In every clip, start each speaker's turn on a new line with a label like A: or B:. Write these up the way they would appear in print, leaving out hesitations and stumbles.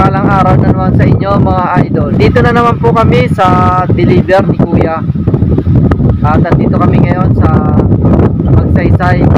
A: mapagpalang araw na naman sa inyo mga idol. Dito na naman po kami sa deliver ni Kuya. At dito kami ngayon sa Magsaysay.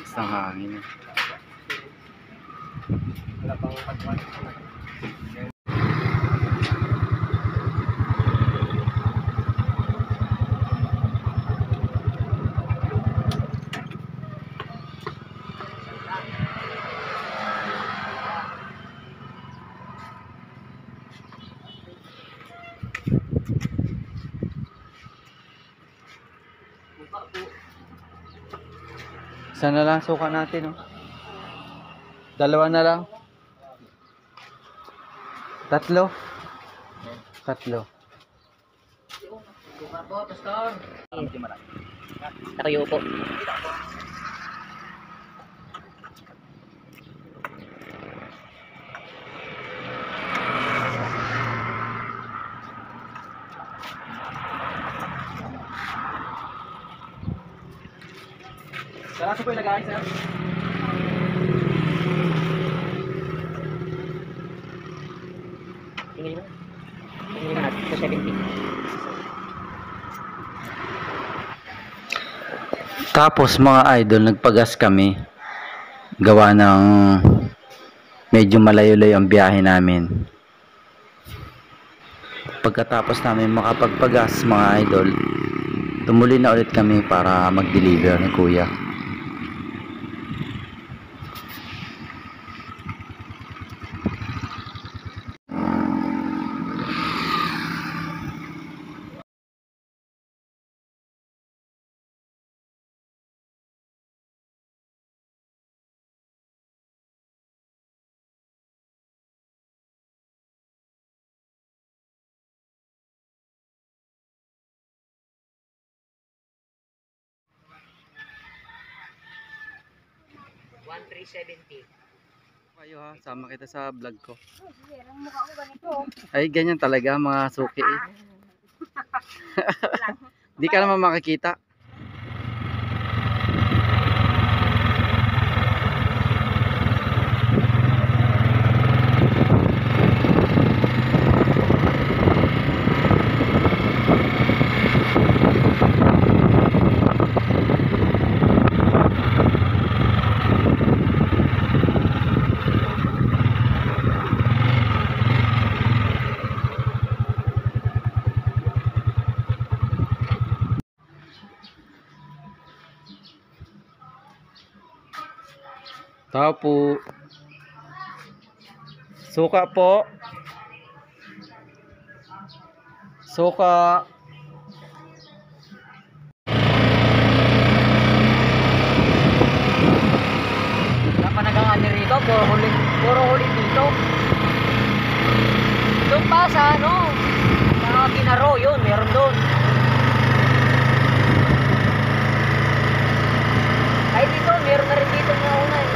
A: Isang hangin. Isa na lang suka natin, oh. Dalawa na lang. Tatlo.
B: Suka po, pastor. Tayo po.
A: Sarap po ilagay, sir.
B: Tingin mo. Tingin mo natin sa 70.
A: Tapos mga idol, nagpagas kami. Gawa ng medyo malayo-layo ang biyahe namin. Pagkatapos namin makapagpagas mga idol, tumuli na ulit kami para mag-deliver ni Kuya. Kayo ha, sama kita sa vlog ko.
C: Ang mukha ko ganito.
A: Ay, ganyan talaga mga suki eh. Di ka naman makikita. Tao po. Suka po. Suka.
B: Napanagangan ni Rico, puro huli dito. Doon pa sa ano, sa Ginaro yun, meron doon. Ay dito, meron na rin dito na una eh.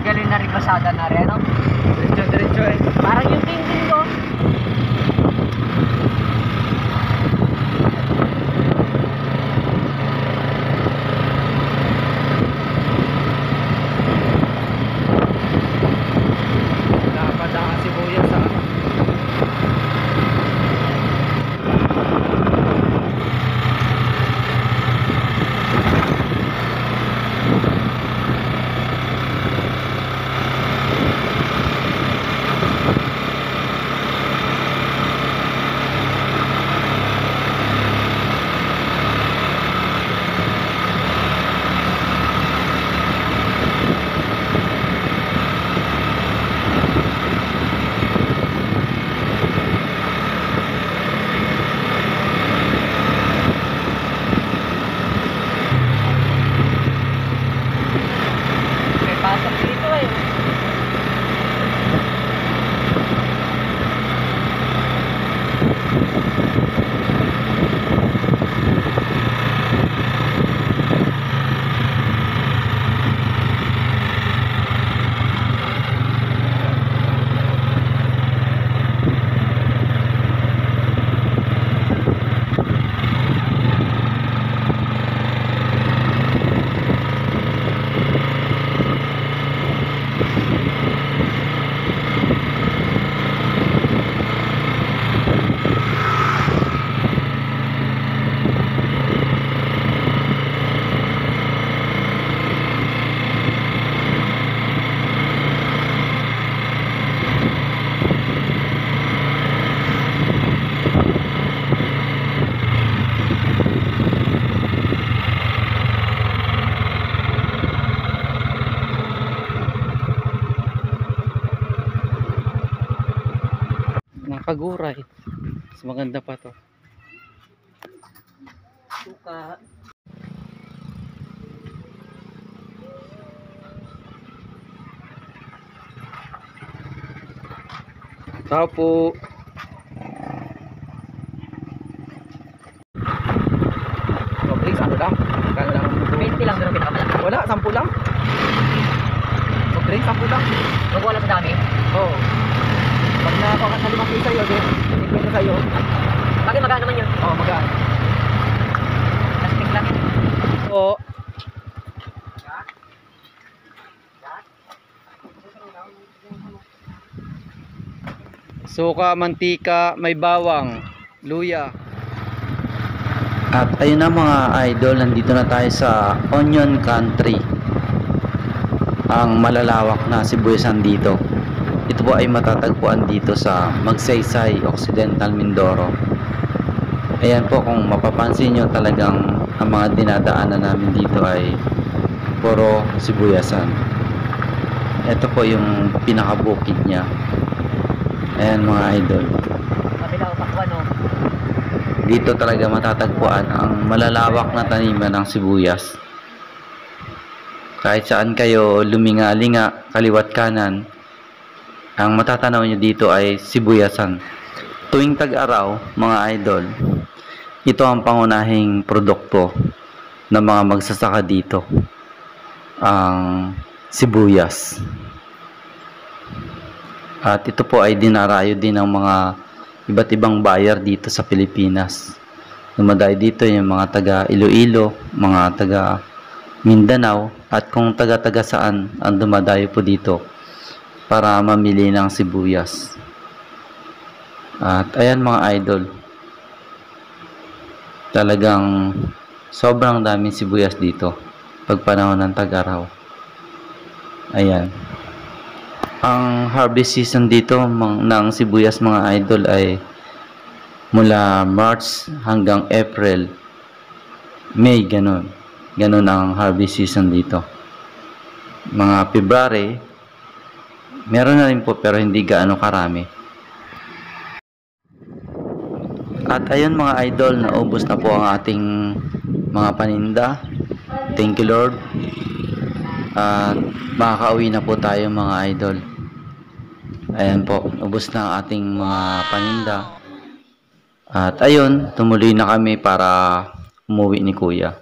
B: Galing na rin pasada na rin, no?
A: Diretso eh.
B: Parang yung tingin ko.
A: nakaguray. Mas maganda pa to.
B: Suka.
A: Tao po. So, please, ano lang? Kano lang?
B: 20 lang pero pinakamalaki.
A: Wala, 10 lang. So, please, 10 lang.
B: Huwag wala sa dami.
A: Oo. Pag nakakasalimak kayo sa'yo, di, tingin sa'yo.
B: Bakit magaan naman yun?
A: Oo, magaan.
B: Plastic lang yun.
A: Oo. Suka, mantika, may bawang, luya. At ayun na mga idol, nandito na tayo sa Onion Country. Ang malalawak na sibuyasan dito. Ito po ay matatagpuan dito sa Magsaysay, Occidental Mindoro. Ayan po, kung mapapansin nyo, talagang ang mga dinadaanan namin dito ay puro sibuyasan. Ito po yung pinakabukid niya. Ayan mga idol.
B: Kabila o pakwan o.
A: Dito talaga matatagpuan ang malalawak na taniman ng sibuyas. Kahit saan kayo luminga-linga, kaliwat kanan, ang matatanaw nyo dito ay sibuyasan. Tuwing tag-araw, mga idol, ito ang pangunahing produkto ng mga magsasaka dito. Ang sibuyas. At ito po ay dinarayo din ng mga iba't ibang buyer dito sa Pilipinas. Dumadayo dito yung mga taga Iloilo, mga taga Mindanao, at kung taga-taga saan ang dumadayo po dito para mamili ng sibuyas. At ayan mga idol, talagang sobrang daming sibuyas dito pag panahon ng tag-araw. Ayan. Ang harvest season dito ng sibuyas mga idol ay mula March hanggang April, May, ganun. Ganun ang harvest season dito. Mga February, meron na rin po pero hindi gaano karami. At ayun mga idol, naubos na po ang ating mga paninda. Thank you Lord. At makakauwi na po tayo mga idol. Ayan po, ubos na ang ating mga paninda. At ayun, tumuloy na kami para umuwi ni Kuya.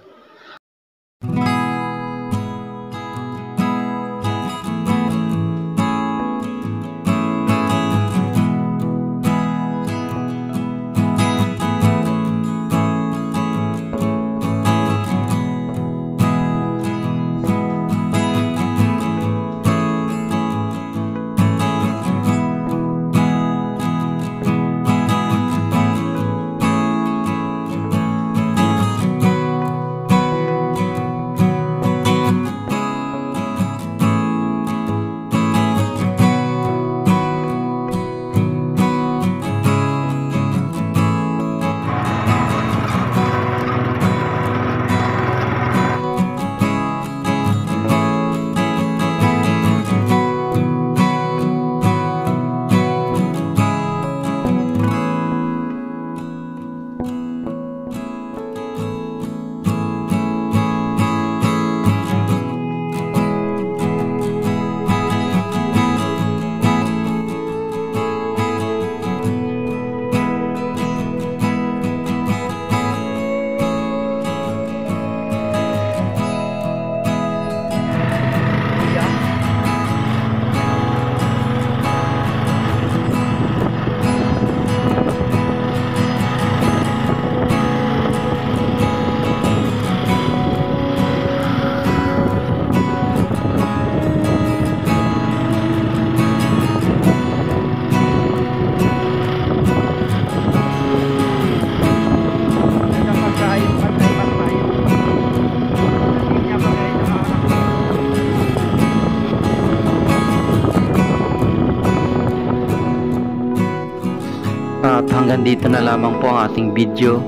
A: At hanggang dito na lamang po ang ating video.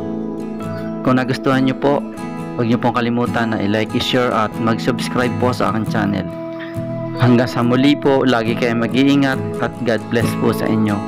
A: Kung nagustuhan nyo po, huwag nyo pong kalimutan na i-like, i-share at mag-subscribe po sa aking channel. Hanggang sa muli po, lagi kayong mag-iingat at God bless po sa inyo.